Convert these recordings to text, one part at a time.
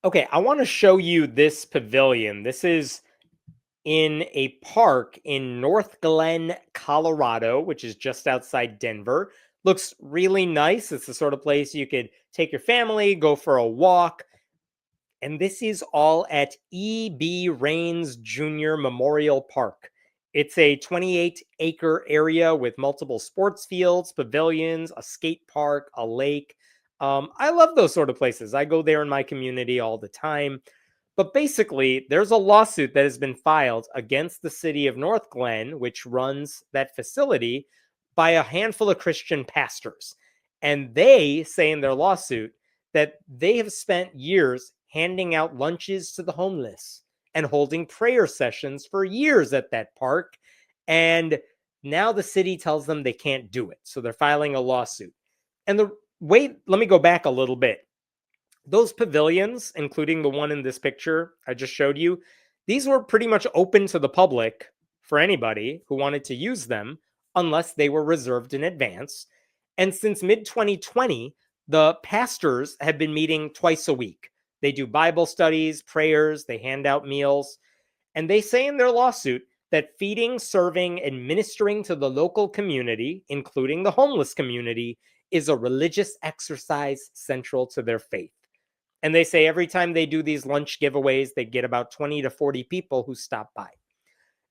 Okay, I want to show you this pavilion. This is in a park in Northglenn, Colorado, which is just outside Denver. Looks really nice. It's the sort of place you could take your family, go for a walk. And this is all at E.B. Raines Jr. Memorial Park. It's a 28-acre area with multiple sports fields, pavilions, a skate park, a lake. I love those sort of places. I go there in my community all the time. But basically, there's a lawsuit that has been filed against the city of Northglenn, which runs that facility, by a handful of Christian pastors. And they say in their lawsuit that they have spent years handing out lunches to the homeless and holding prayer sessions for years at that park. And now the city tells them they can't do it. So they're filing a lawsuit. And let me go back a little bit. Those pavilions, including the one in this picture I just showed you, these were pretty much open to the public for anybody who wanted to use them, unless they were reserved in advance. And since mid 2020, the pastors have been meeting twice a week. They do Bible studies, prayers, they hand out meals. And they say in their lawsuit that feeding, serving, and ministering to the local community, including the homeless community, is a religious exercise central to their faith. And they say every time they do these lunch giveaways, they get about 20 to 40 people who stop by.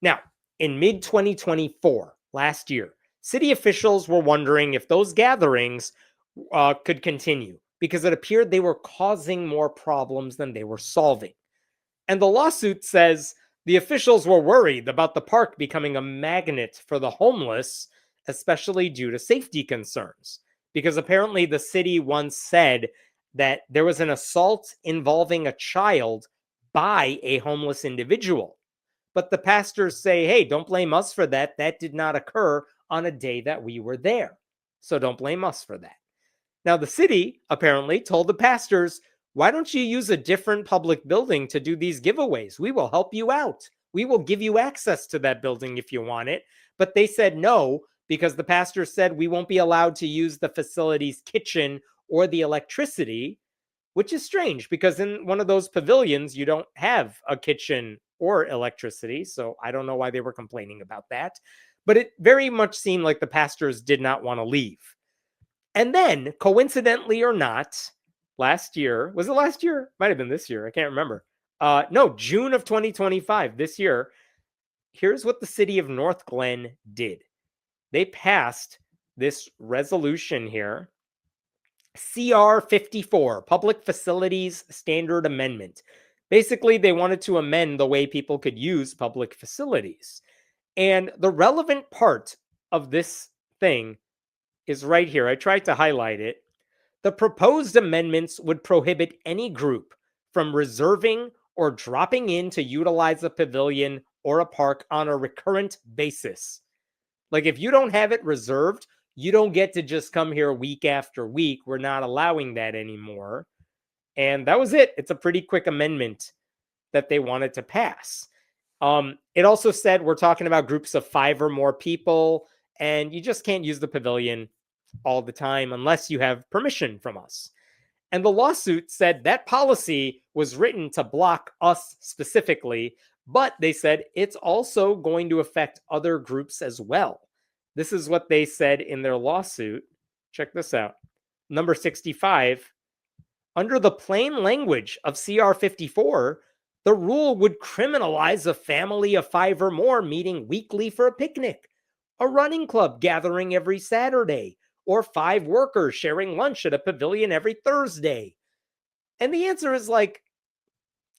Now, in mid 2024, last year, city officials were wondering if those gatherings could continue because it appeared they were causing more problems than they were solving. And the lawsuit says the officials were worried about the park becoming a magnet for the homeless, especially due to safety concerns. Because apparently the city once said that there was an assault involving a child by a homeless individual. But the pastors say, hey, don't blame us for that. That did not occur on a day that we were there. So don't blame us for that. Now, the city apparently told the pastors, why don't you use a different public building to do these giveaways? We will help you out. We will give you access to that building if you want it. But they said no, because the pastor said we won't be allowed to use the facility's kitchen or the electricity, which is strange because in one of those pavilions, you don't have a kitchen or electricity. So I don't know why they were complaining about that. But it very much seemed like the pastors did not want to leave. And then, coincidentally or not, last year, was it last year? Might have been this year. I can't remember. No, June of 2025, this year. Here's what the city of Northglenn did. They passed this resolution here, CR 54, Public Facilities Standard Amendment. Basically, they wanted to amend the way people could use public facilities. And the relevant part of this thing is right here. I tried to highlight it. The proposed amendments would prohibit any group from reserving or dropping in to utilize a pavilion or a park on a recurrent basis. Like if you don't have it reserved, you don't get to just come here week after week. We're not allowing that anymore. And that was it. It's a pretty quick amendment that they wanted to pass. It also said we're talking about groups of 5 or more people, and you just can't use the pavilion all the time unless you have permission from us. And the lawsuit said that policy was written to block us specifically, but they said it's also going to affect other groups as well. This is what they said in their lawsuit. Check this out. Number 65. Under the plain language of CR 54, the rule would criminalize a family of 5 or more meeting weekly for a picnic, a running club gathering every Saturday, or 5 workers sharing lunch at a pavilion every Thursday. And the answer is like,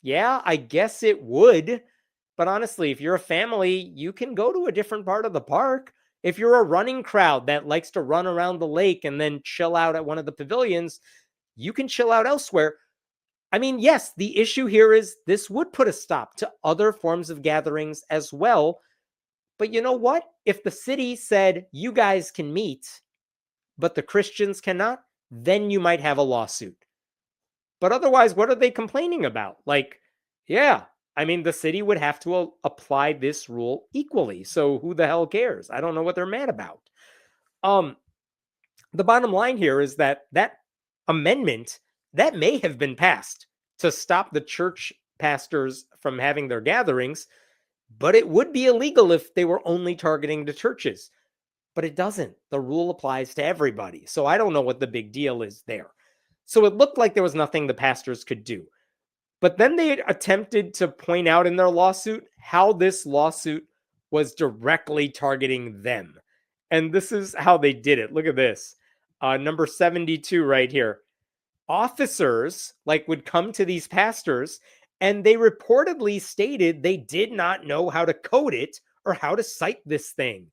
yeah, I guess it would. But honestly, if you're a family, you can go to a different part of the park. If you're a running crowd that likes to run around the lake and then chill out at one of the pavilions, you can chill out elsewhere. I mean, yes, the issue here is this would put a stop to other forms of gatherings as well. But you know what? If the city said you guys can meet, but the Christians cannot, then you might have a lawsuit. But otherwise, what are they complaining about? Like, yeah, I mean, the city would have to apply this rule equally. So who the hell cares? I don't know what they're mad about. The bottom line here is that amendment that may have been passed to stop the church pastors from having their gatherings, but it would be illegal if they were only targeting the churches. But it doesn't. The rule applies to everybody. So I don't know what the big deal is there. So it looked like there was nothing the pastors could do. But then they attempted to point out in their lawsuit how this lawsuit was directly targeting them. And this is how they did it. Look at this. Number 72 right here. Officers would come to these pastors and they reportedly stated they did not know how to code it or how to cite this thing.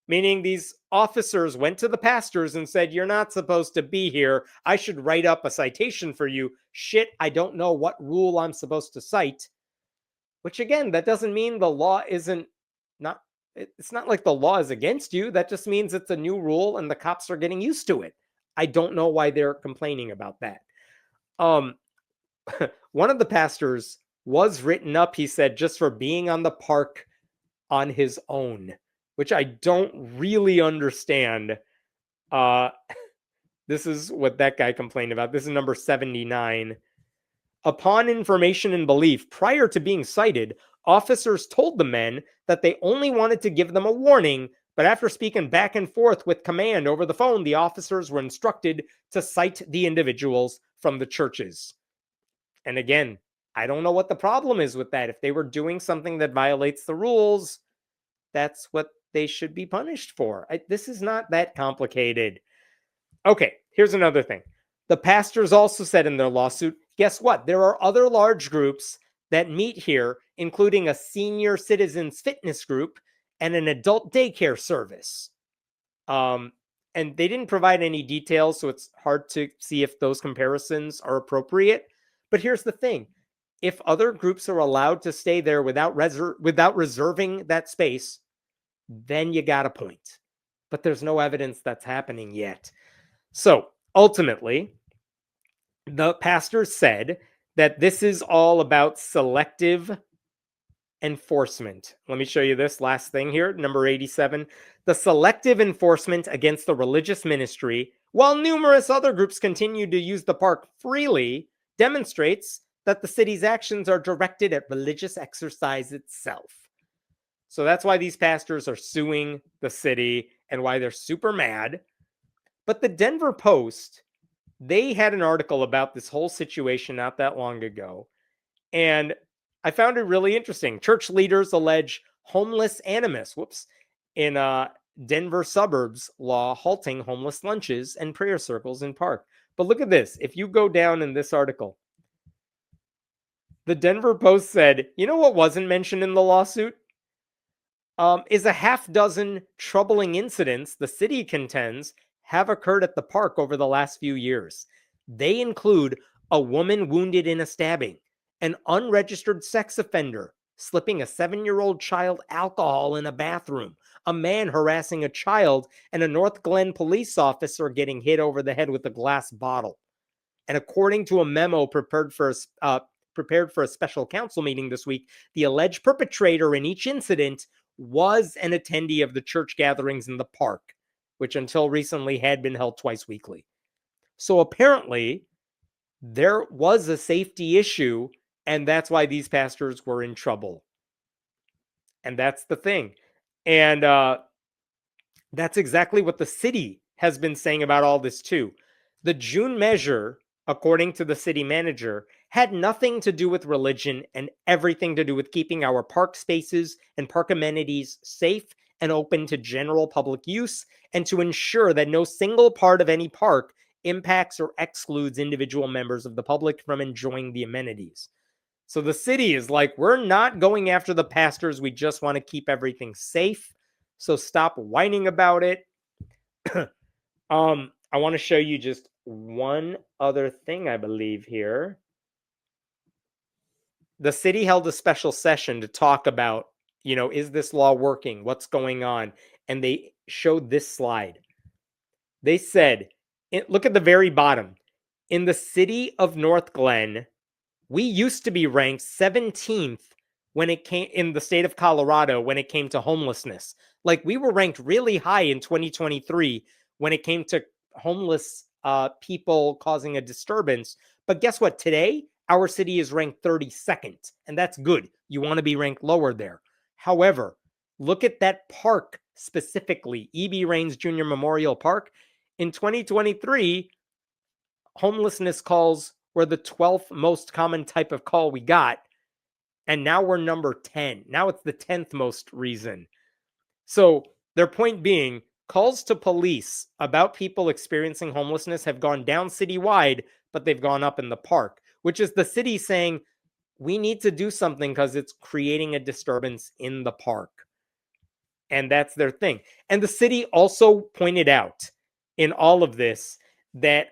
Meaning these officers went to the pastors and said, "You're not supposed to be here. I should write up a citation for you." Shit, I don't know what rule I'm supposed to cite. Which again, that doesn't mean the law isn't not it's not like the law is against you. That just means it's a new rule and the cops are getting used to it. I don't know why they're complaining about that. Um One of the pastors was written up, he said, just for being on the park on his own, which I don't really understand. This is what that guy complained about. This is number 79. Upon information and belief, prior to being cited, officers told the men that they only wanted to give them a warning, but after speaking back and forth with command over the phone, the officers were instructed to cite the individuals from the churches. And again, I don't know what the problem is with that. If they were doing something that violates the rules, that's what they should be punished for. This is not that complicated. Okay, here's another thing. The pastors also said in their lawsuit, guess what? There are other large groups that meet here, including a senior citizens fitness group and an adult daycare service. And they didn't provide any details, so it's hard to see if those comparisons are appropriate. But here's the thing. If other groups are allowed to stay there without reserving that space, then you got a point. But there's no evidence that's happening yet. So ultimately, the pastor said that this is all about selective enforcement. Let me show you this last thing here, number 87. The selective enforcement against the religious ministry, while numerous other groups continue to use the park freely, demonstrates that the city's actions are directed at religious exercise itself. So that's why these pastors are suing the city and why they're super mad. But the Denver Post, they had an article about this whole situation not that long ago. And I found it really interesting. Church leaders allege homeless animus, in Denver suburbs law halting homeless lunches and prayer circles in park. But look at this. If you go down in this article, the Denver Post said, you know what wasn't mentioned in the lawsuit? Is a half dozen troubling incidents the city contends have occurred at the park over the last few years. They include a woman wounded in a stabbing, an unregistered sex offender slipping a 7-year-old child alcohol in a bathroom, a man harassing a child, and a Northglenn police officer getting hit over the head with a glass bottle. And according to a memo prepared for a special council meeting this week, the alleged perpetrator in each incident was an attendee of the church gatherings in the park, which until recently had been held twice weekly. So apparently, there was a safety issue, and that's why these pastors were in trouble. And that's the thing. And that's exactly what the city has been saying about all this too. The June measure, according to the city manager, had nothing to do with religion and everything to do with keeping our park spaces and park amenities safe and open to general public use, and to ensure that no single part of any park impacts or excludes individual members of the public from enjoying the amenities. So the city is like, we're not going after the pastors. We just want to keep everything safe. So stop whining about it. I want to show you just one other thing, I believe, here. The city held a special session to talk about, is this law working? What's going on? And they showed this slide. They said, look at the very bottom. In the city of Northglenn, we used to be ranked 17th when it came in the state of Colorado when it came to homelessness. Like, we were ranked really high in 2023 when it came to homeless people causing a disturbance. But guess what? Today, our city is ranked 32nd, and that's good. You want to be ranked lower there. However, look at that park specifically, E.B. Raines Jr. Memorial Park. In 2023, homelessness calls were the 12th most common type of call we got, and now we're number 10. Now it's the 10th most reason. So their point being, calls to police about people experiencing homelessness have gone down citywide, but they've gone up in the park, which is the city saying, we need to do something because it's creating a disturbance in the park. And that's their thing. And the city also pointed out in all of this that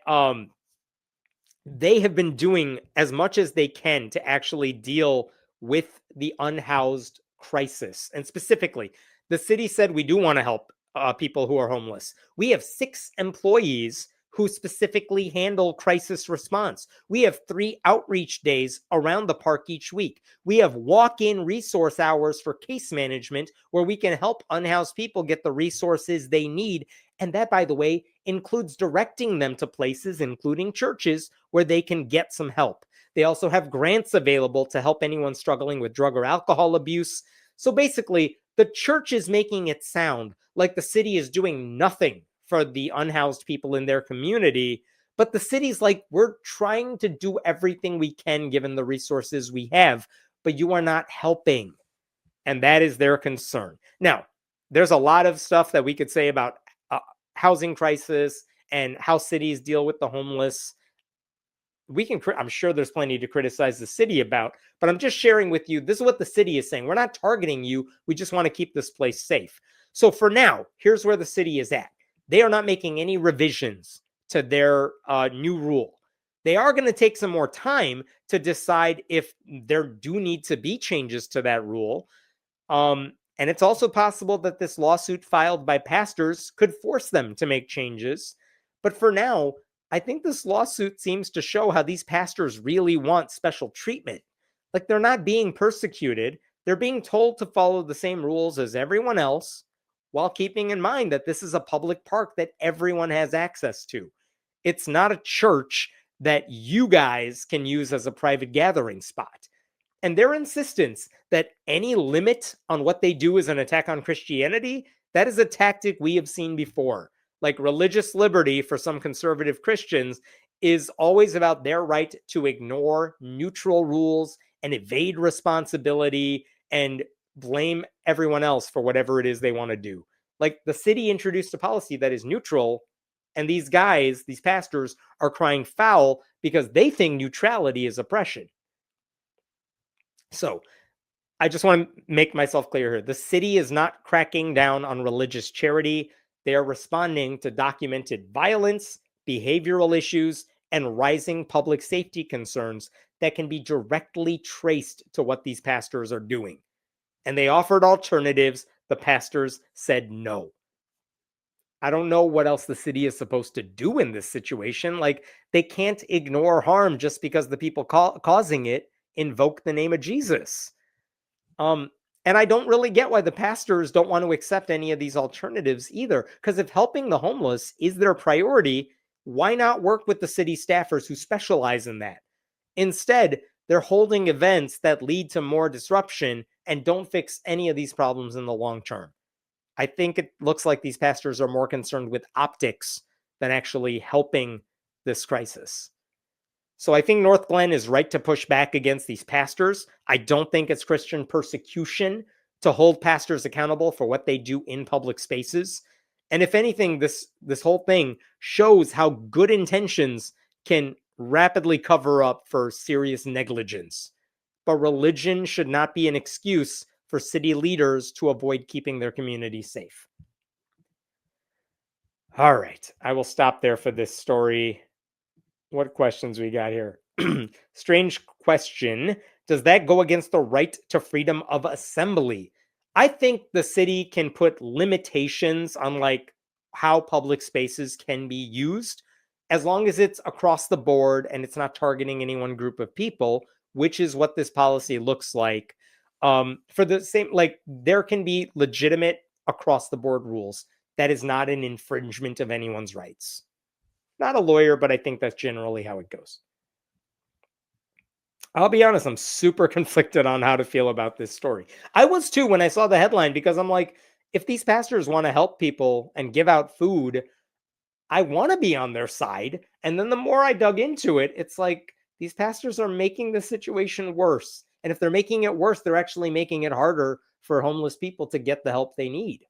they have been doing as much as they can to actually deal with the unhoused crisis. And specifically, the city said we do want to help people who are homeless. We have 6 employees who specifically handle crisis response. We have 3 outreach days around the park each week. We have walk-in resource hours for case management where we can help unhoused people get the resources they need. And that, by the way, includes directing them to places, including churches, where they can get some help. They also have grants available to help anyone struggling with drug or alcohol abuse. So basically, the church is making it sound like the city is doing nothing for the unhoused people in their community. But the city's like, we're trying to do everything we can given the resources we have, but you are not helping. And that is their concern. Now, there's a lot of stuff that we could say about housing crisis and how cities deal with the homeless. I'm sure there's plenty to criticize the city about, but I'm just sharing with you, this is what the city is saying. We're not targeting you. We just want to keep this place safe. So for now, here's where the city is at. They are not making any revisions to their new rule. They are going to take some more time to decide if there do need to be changes to that rule. And it's also possible that this lawsuit filed by pastors could force them to make changes. But for now, I think this lawsuit seems to show how these pastors really want special treatment. Like they're not being persecuted. They're being told to follow the same rules as everyone else while keeping in mind that this is a public park that everyone has access to. It's not a church that you guys can use as a private gathering spot. And their insistence that any limit on what they do is an attack on Christianity, that is a tactic we have seen before. Like religious liberty for some conservative Christians is always about their right to ignore neutral rules and evade responsibility and blame everyone else for whatever it is they want to do. Like the city introduced a policy that is neutral, and these guys, these pastors, are crying foul because they think neutrality is oppression. So I just want to make myself clear here. The city is not cracking down on religious charity. They are responding to documented violence, behavioral issues, and rising public safety concerns that can be directly traced to what these pastors are doing. And they offered alternatives. The pastors said no. I don't know what else the city is supposed to do in this situation. Like, they can't ignore harm just because the people causing it invoke the name of Jesus. And I don't really get why the pastors don't want to accept any of these alternatives either. Because if helping the homeless is their priority, why not work with the city staffers who specialize in that? Instead, they're holding events that lead to more disruption and don't fix any of these problems in the long term. I think it looks like these pastors are more concerned with optics than actually helping this crisis. So I think Northglenn is right to push back against these pastors. I don't think it's Christian persecution to hold pastors accountable for what they do in public spaces. And if anything, this whole thing shows how good intentions can rapidly cover up for serious negligence. But religion should not be an excuse for city leaders to avoid keeping their community safe. All right, I will stop there for this story. What questions we got here? Strange question. Does that go against the right to freedom of assembly? I think the city can put limitations on like how public spaces can be used as long as it's across the board and it's not targeting any one group of people, which is what this policy looks like. For the same, like there can be legitimate across the board rules. That is not an infringement of anyone's rights. Not a lawyer, but I think that's generally how it goes. I'll be honest, I'm super conflicted on how to feel about this story. I was too when I saw the headline because I'm like, if these pastors want to help people and give out food, I want to be on their side. And then the more I dug into it, it's like these pastors are making the situation worse. And if they're making it worse, they're actually making it harder for homeless people to get the help they need.